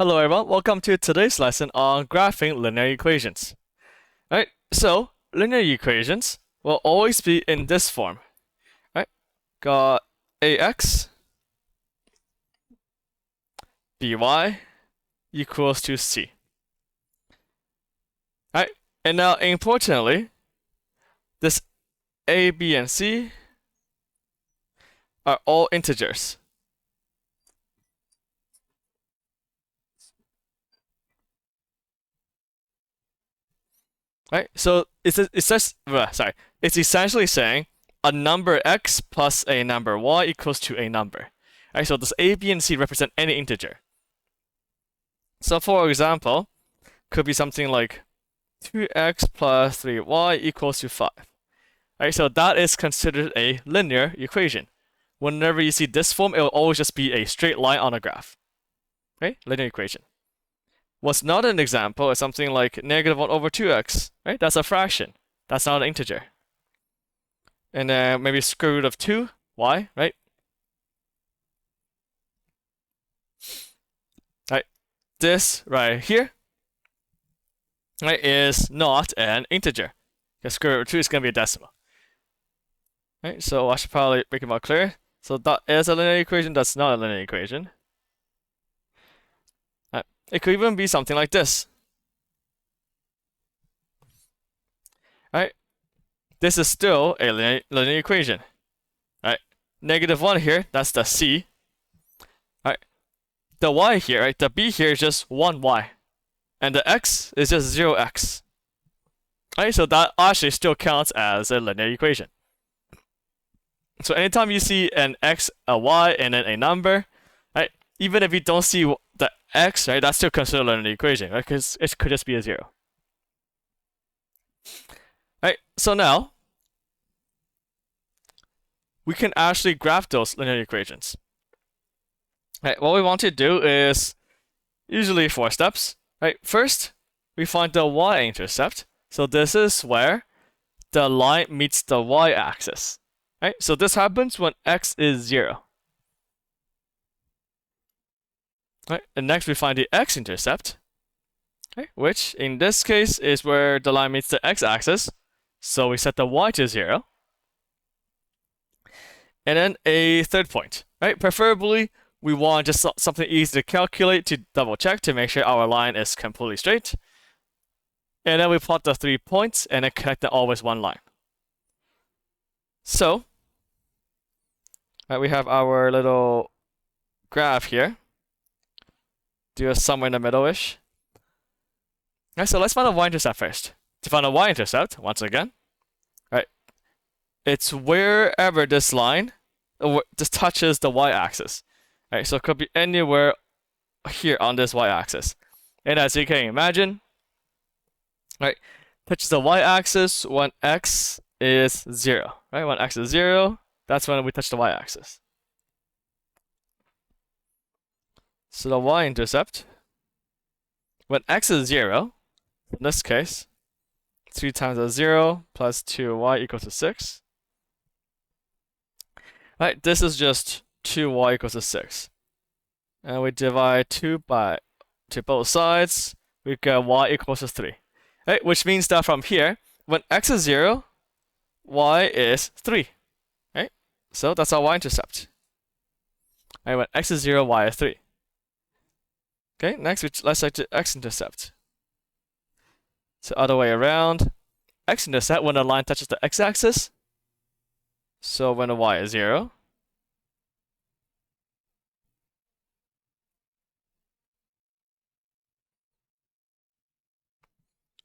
Hello everyone, welcome to today's lesson on graphing linear equations. Alright, so linear equations will always be in this form. Right? Got ax by equals to c. Alright, and now importantly, this a, b, and c are all integers. Right? So it's essentially saying a number x plus a number y equals to a number. Right? So does a, b, and c represent any integer? So for example, could be something like 2x plus 3y equals to 5. Right? So that is considered a linear equation. Whenever you see this form, it will always just be a straight line on a graph. Right? Linear equation. What's not an example is something like negative 1 over 2x, right? That's a fraction. That's not an integer. And then maybe square root of 2, y, right? Right. This right here, right, is not an integer. Because square root of 2 is going to be a decimal. Right, so I should probably make it more clear. So that is a linear equation, that's not a linear equation. Right. It could even be something like this. Right? This is still a linear equation. Right? Negative 1 here, that's the c. Right? The y here, right? The b here is just 1y. And the x is just 0x. Right? So that actually still counts as a linear equation. So anytime you see an x, a y, and then a number, right? Even if you don't see the x, right? That's still considered a linear equation, right? Because it could just be a 0. Right? So now, we can actually graph those linear equations. Right? What we want to do is usually 4 steps. Right? First, we find the y-intercept. So this is where the line meets the y-axis. Right? So this happens when x is 0. Right? And next we find the x-intercept, right? Which in this case is where the line meets the x-axis. So we set the y to 0. And then a third point, right? Preferably, we want just something easy to calculate to double check to make sure our line is completely straight. And then we plot the 3 points and then connect them all with one line. So, right, we have our little graph here. Do a somewhere in the middle-ish. Right, so let's find a y-intercept first. To find a y-intercept, once again, right, it's wherever this line just touches the y-axis. Right, so it could be anywhere here on this y-axis. And as you can imagine, right, touches the y-axis when x is 0. Right, when x is 0, that's when we touch the y-axis. So the y-intercept, when x is 0, in this case, 3 times a 0 plus 2y equals to 6. Right, this is just 2y equals to 6. And we divide 2 by to both sides, we get y equals to 3. Right, which means that from here, when x is 0, y is 3. Right? So that's our y-intercept. Right, when x is 0, y is 3. Okay, next let's check the x-intercept. So other way around, x-intercept when the line touches the x-axis. So when the y is 0.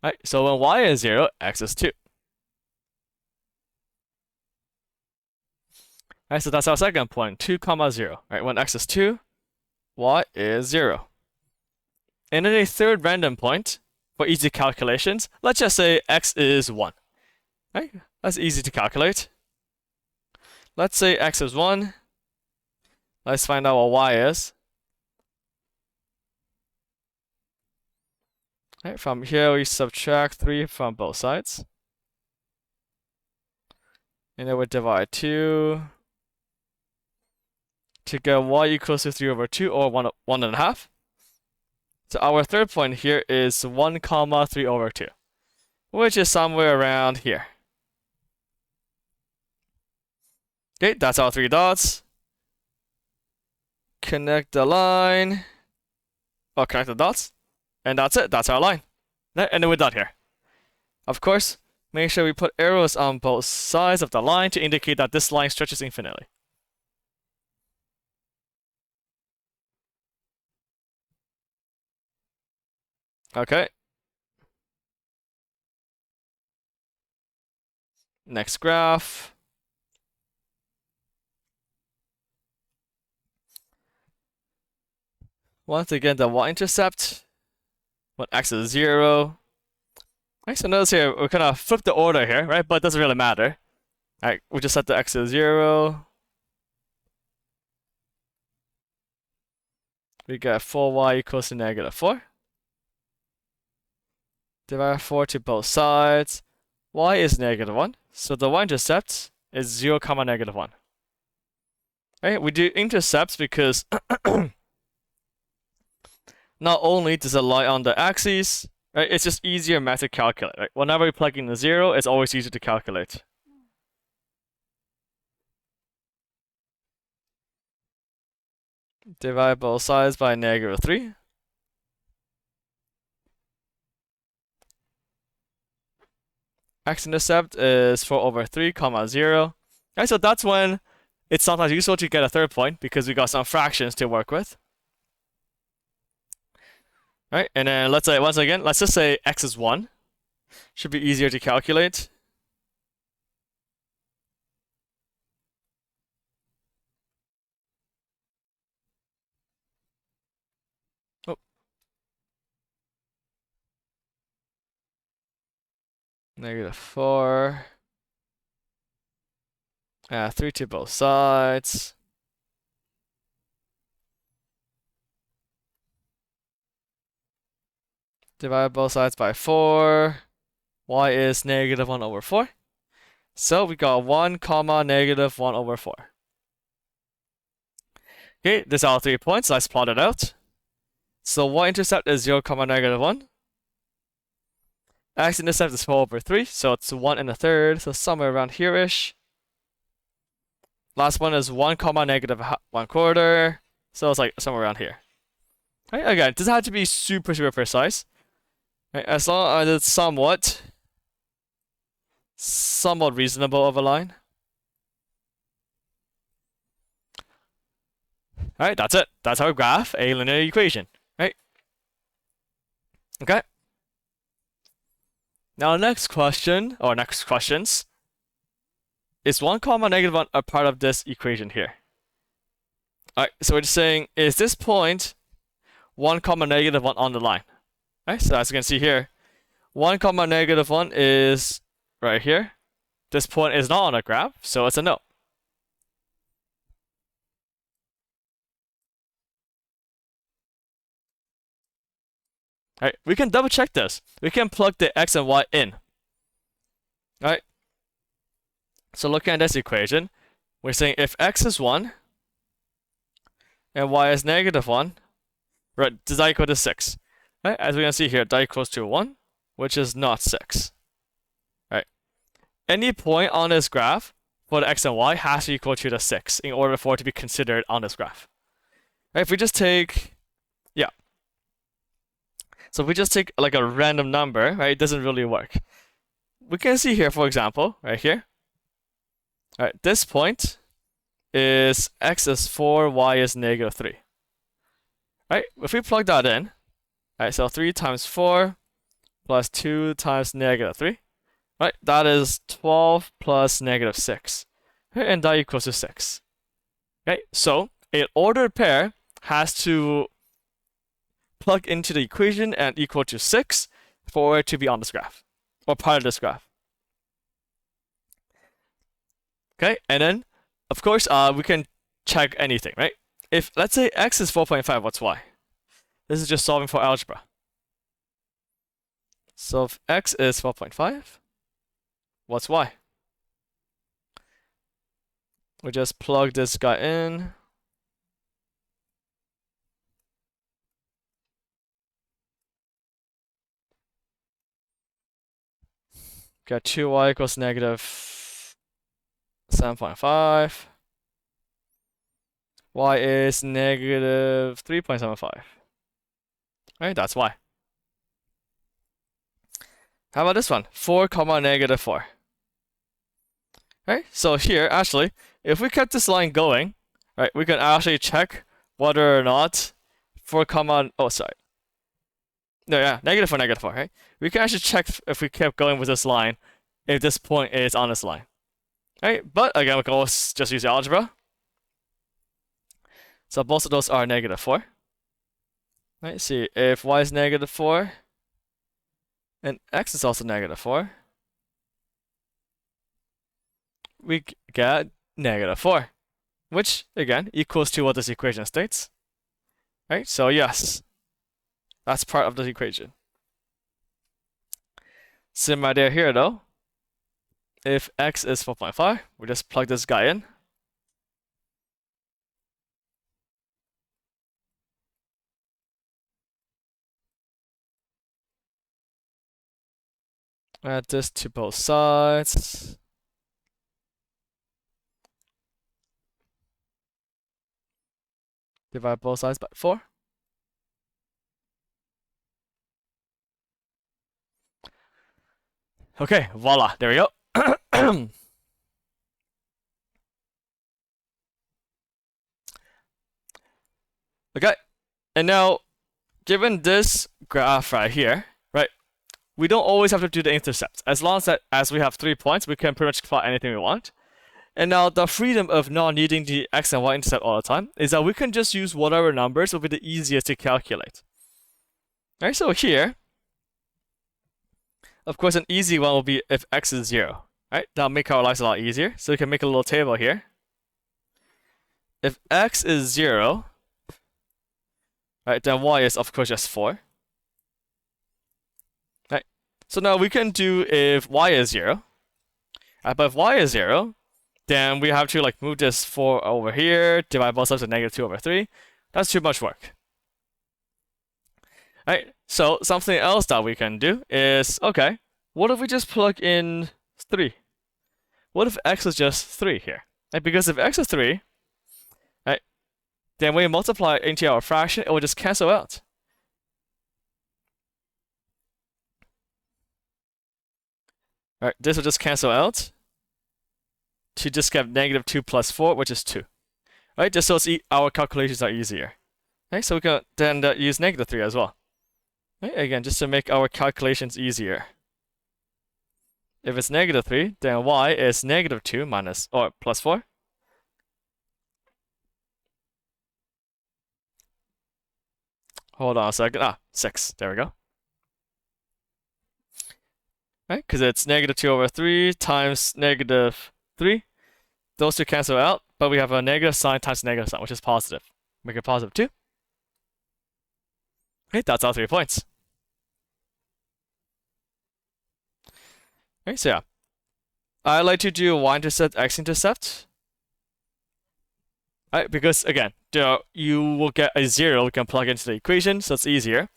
Right, so when y is 0, x is 2. Right, so that's our second point, 2, 0. Right, when x is 2, y is 0. And then a third random point for easy calculations, let's just say x is 1. Right, that's easy to calculate. Let's say x is 1. Let's find out what y is. Right, from here we subtract 3 from both sides. And then we divide 2 to get y equals to 3 over 2 or 1.5. So our third point here is 1 comma 3 over 2, which is somewhere around here. Okay, that's our 3 dots. Connect the line. Oh, connect the dots. And that's it. That's our line. And then we're done here. Of course, make sure we put arrows on both sides of the line to indicate that this line stretches infinitely. Okay. Next graph. Once again, the y-intercept when x is 0. Right, so notice here, we kind of flip the order here, right? But it doesn't really matter. All right, we just set the x to 0. We get 4y equals to -4. Divide 4 to both sides. Y is -1. So the y-intercept is 0, -1. Right, we do intercepts because not only does it lie on the axis, right, it's just easier math to calculate. Right? Whenever we plug in the 0, it's always easier to calculate. Divide both sides by -3. X-intercept is 4 over 3, 0. Right, so that's when it's sometimes useful to get a third point because we got some fractions to work with. Right, and then let's say, once again, let's just say x is 1. Should be easier to calculate. Oh. -4. 3 to both sides. Divide both sides by 4. Y is -1 over 4. So we got 1, -1 over 4. Okay, this are all 3 points. Let's plot it out. So y-intercept is 0, -1. X-intercept is 4 over 3, so it's 1 and a third, so somewhere around here-ish. Last one is 1, -1/4, so it's like somewhere around here. Right, again, it doesn't have to be super precise. Right, as long as it's somewhat reasonable of a line. Alright, that's it. That's how we graph a linear equation. Right? Okay. Now next question, or next questions, is 1, -1 a part of this equation here? Alright, so we're just saying, is this point 1, -1 on the line? Alright, so as you can see here, 1, -1 is right here. This point is not on the graph, so it's a no. Alright, we can double check this. We can plug the x and y in. Alright. So looking at this equation, we're saying if x is 1 and y is -1, right, does that equal to 6? Right, as we can see here, that equals to 1, which is not 6. Right. Any point on this graph for the x and y has to equal to the 6 in order for it to be considered on this graph. Right, if we just take, yeah. So if we just take like a random number, right, it doesn't really work. We can see here, for example, right here. All right, this point is x is 4, y is -3. Right, if we plug that in, right, so 3 times 4 plus 2 times -3, right, that is 12 plus -6, right, and that equals to 6. Okay, so an ordered pair has to plug into the equation and equal to 6 for it to be on this graph, or part of this graph. Okay, and then, of course, we can check anything, right? If, let's say, x is 4.5, what's y? This is just solving for algebra. So if x is 4.5, what's y? We just plug this guy in. Got 2y equals negative 7.5. Y is negative 3.75. Right, that's y. How about this one? 4 comma negative 4. Right, so here, actually, if we kept this line going, right, we can actually check whether or not 4 comma, oh, sorry. No, yeah, negative 4, right? We can actually check if we kept going with this line, if this point is on this line. Right, but again, we can always just use algebra. So both of those are negative 4. Right, see, if y is negative 4, and x is also negative 4, we get negative 4, which, again, equals to what this equation states. Right, so yes, that's part of the equation. Same idea here, though. If x is 4.5, we just plug this guy in. Add this to both sides. Divide both sides by 4. Okay, voila, there we go. Okay, and now, given this graph right here, right, we don't always have to do the intercepts. As long as we have 3 points, we can pretty much plot anything we want. And now the freedom of not needing the x and y intercept all the time is that we can just use whatever numbers will be the easiest to calculate. Alright, so here, of course, an easy one will be if x is 0. Right, that'll make our lives a lot easier. So we can make a little table here. If x is 0, right, then y is of course just 4. Right, so now we can do if y is 0. But if y is 0, then we have to like move this 4 over here, divide both sides to negative 2 over 3. That's too much work. Right, so something else that we can do is, okay, what if we just plug in 3? What if x is just 3 here? Right, because if x is 3, right, then when we multiply into our fraction, it will just cancel out. Right, this will just cancel out to just get negative 2 plus 4, which is 2. Right, just so our calculations are easier. Right, so we can then use negative 3 as well. Right, again, just to make our calculations easier. If it's negative 3, then y is negative 2 minus, or plus 4. Hold on a second. 6. There we go. Right, because it's negative 2 over 3 times negative 3. Those two cancel out, but we have a negative sign times negative sign, which is positive. Make it positive 2. Okay, that's all 3 points. Okay, so yeah. I like to do y-intercept, x-intercept. Right, because again, you will get a 0 we can plug into the equation, so it's easier.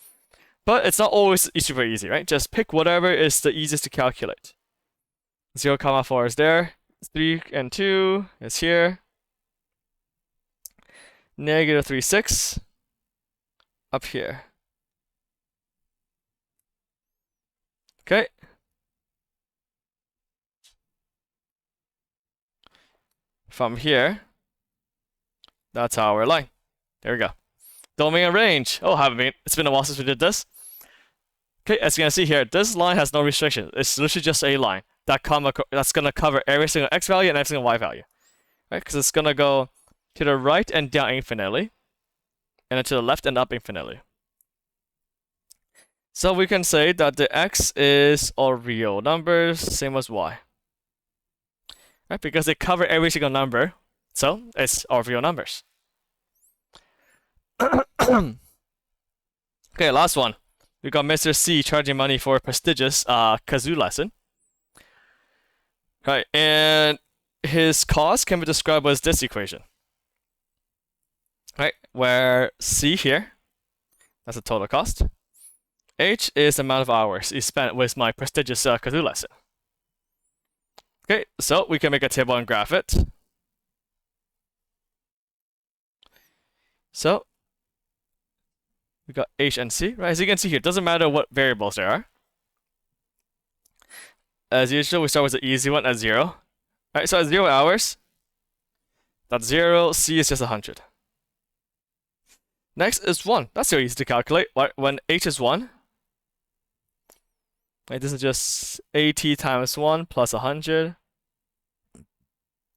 But it's not always super easy, right? Just pick whatever is the easiest to calculate. 0, 4 is there. 3 and 2 is here. Negative 3, 6 up here. Okay. From here, that's our line. There we go. Domain and range. Oh, it's been a while since we did this. Okay, as you can see here, this line has no restriction. It's literally just a line that's gonna cover every single x value and every single y value, right? Because it's gonna go to the right and down infinitely, and then to the left and up infinitely. So we can say that the x is all real numbers, same as y. Right? Because they cover every single number, so it's all real numbers. Okay, last one. We got Mr. C charging money for a prestigious kazoo lesson. Right, and his cost can be described as this equation. Right, where C here, that's the total cost. H is the amount of hours he spent with my prestigious kazoo lesson. Okay, so we can make a table and graph it. So we got H and C, right? As you can see here, it doesn't matter what variables there are. As usual, we start with the easy one at 0. All right, so at 0 hours, that's 0. C is just 100. Next is 1. That's so easy to calculate. When H is 1, right, this is just AT times 1 plus 100,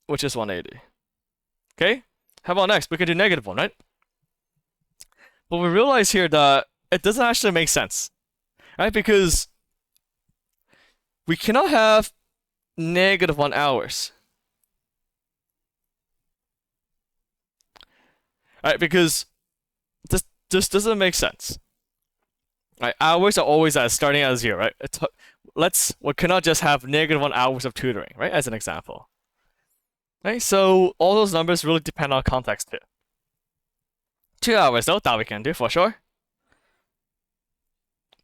which is 180. Okay, how about next? We can do -1, right? But we realize here that it doesn't actually make sense, right? Because we cannot have -1 hours. Right, because this doesn't make sense. Right, hours are always starting at 0, right? We cannot just have -1 hours of tutoring, right? As an example. Right, so all those numbers really depend on context too. 2 hours though, that we can do for sure.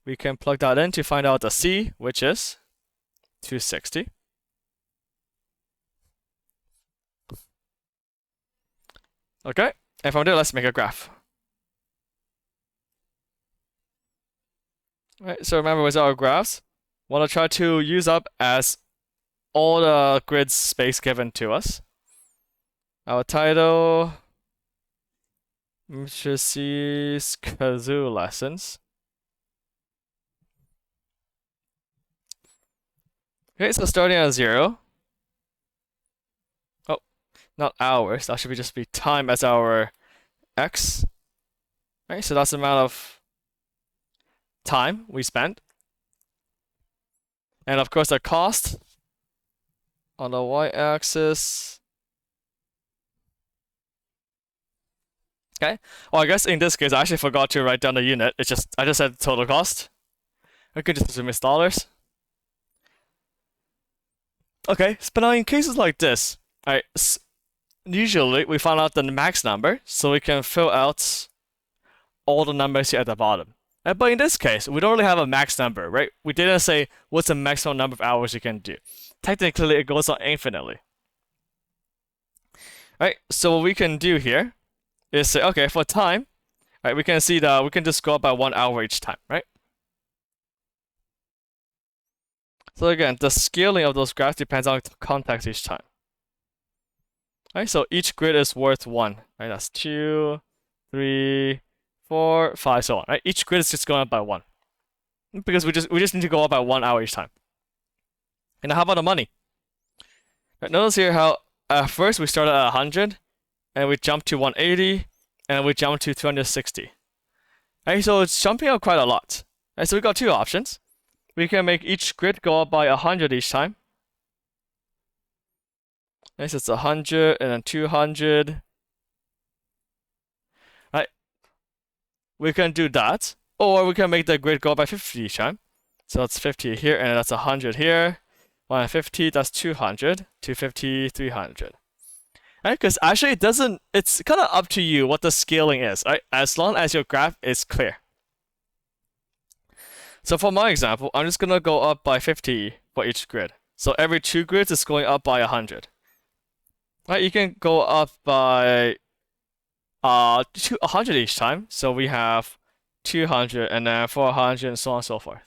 We can plug that in to find out the C, which is 260. Okay, and from there, let's make a graph. Right, so remember with our graphs, want to try to use up as all the grid space given to us. Our title, Mr. C's kazoo lessons. Okay, so starting at 0. Oh, not hours. That should just be time as our x. Right, so that's the amount of time we spent. And of course, the cost on the y-axis. Okay. Well, I guess in this case, I actually forgot to write down the unit. I just said total cost. I could just assume it's dollars. Okay, but now in cases like this, right, usually we find out the max number, so we can fill out all the numbers here at the bottom. Right, but in this case, we don't really have a max number, right? We didn't say what's the maximum number of hours you can do. Technically, it goes on infinitely. Right, so what we can do here is say, okay, for time, right, we can see that we can just go up by 1 hour each time, right? So again, the scaling of those graphs depends on context each time. Right, so each grid is worth 1. Right, that's 2, 3, 4, 5, so on. Right, each grid is just going up by 1 because we just need to go up by 1 hour each time. And now how about the money? Right, notice here how at first we started at 100, and we jumped to 180, and we jumped to 260. Right, so it's jumping up quite a lot. Right, so we got two options. We can make each grid go up by 100 each time. Right, so it's 100 and then 200. Right, we can do that, or we can make the grid go up by 50 each time. So that's 50 here, and that's 100 here. 150, that's 200, 250, 300. Right, because actually it's kind of up to you what the scaling is, right? As long as your graph is clear. So for my example, I'm just gonna go up by 50 for each grid. So every 2 grids is going up by 100. Right, you can go up by 100 each time. So we have 200 and then 400 and so on and so forth.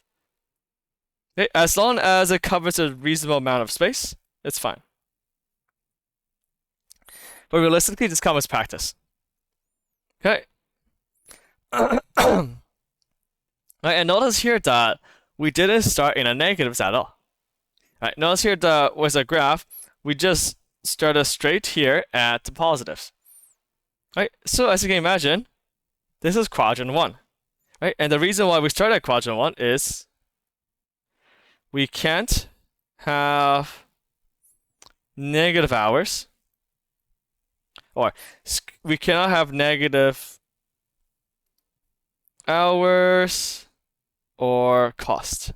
Okay, as long as it covers a reasonable amount of space, it's fine. But realistically, this comes with practice. Okay. Right, and notice here that we didn't start in the negatives at all. Right, notice here that with a graph, we just started straight here at the positives. Right, so as you can imagine, this is quadrant 1. Right, and the reason why we started at quadrant 1 is we can't have negative hours, or we cannot have negative hours or cost.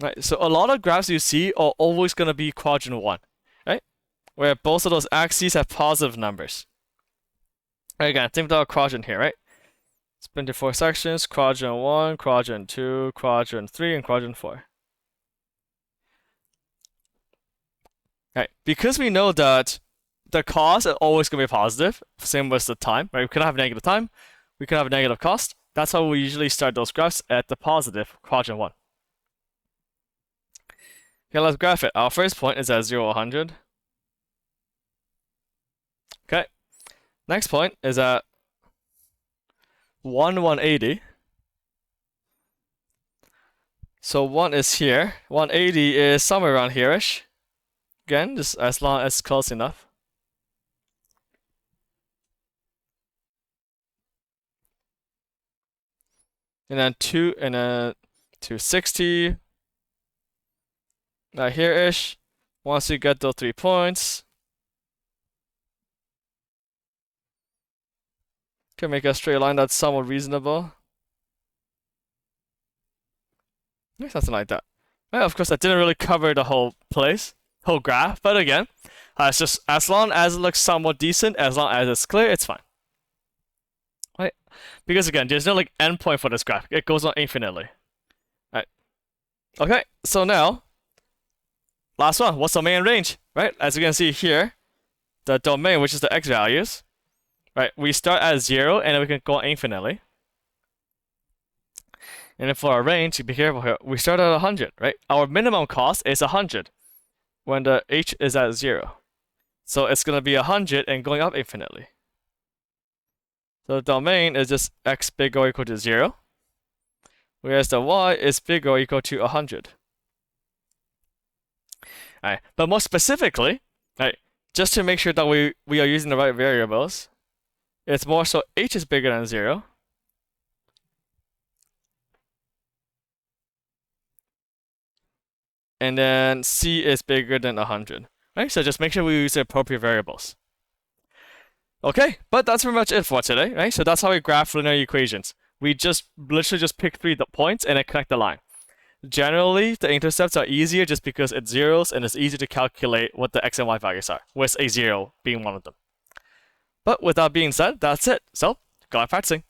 Right, so a lot of graphs you see are always going to be quadrant 1, right? Where both of those axes have positive numbers. Right, again, think about a quadrant here, right? Split into 4 sections: quadrant 1, quadrant 2, quadrant 3, and quadrant 4. Right, because we know that the cost is always going to be positive, same with the time, right? We could have negative time, we could have a negative cost. That's how we usually start those graphs at the positive quadrant 1. Okay, let's graph it. Our first point is at 0, 100. Okay, next point is at 1, 180. So 1 is here, 180 is somewhere around here-ish. Again, just as long as close enough. And then 260. Now here-ish. Once you get those 3 points, can make a straight line that's somewhat reasonable. Something like that. Well, of course, I didn't really cover the whole graph, but again, it's just as long as it looks somewhat decent, as long as it's clear, it's fine. Right? Because again, there's no like endpoint for this graph. It goes on infinitely. Right? Okay, so now, last one. What's the domain range? Right? As you can see here, the domain, which is the x values, right? We start at 0, and then we can go on infinitely. And then for our range, be careful here. We start at 100, right? Our minimum cost is 100 when the h is at 0. So it's going to be 100 and going up infinitely. So the domain is just x bigger or equal to 0, whereas the y is bigger or equal to 100. Alright, but more specifically, right, just to make sure that we are using the right variables, it's more so h is bigger than 0. And then c is bigger than 100. Right, so just make sure we use the appropriate variables. Okay, but that's pretty much it for today, right? So that's how we graph linear equations. We just literally just pick 3 points and then connect the line. Generally, the intercepts are easier just because it's zeros and it's easy to calculate what the x and y values are, with a 0 being one of them. But with that being said, that's it. So, go on practicing.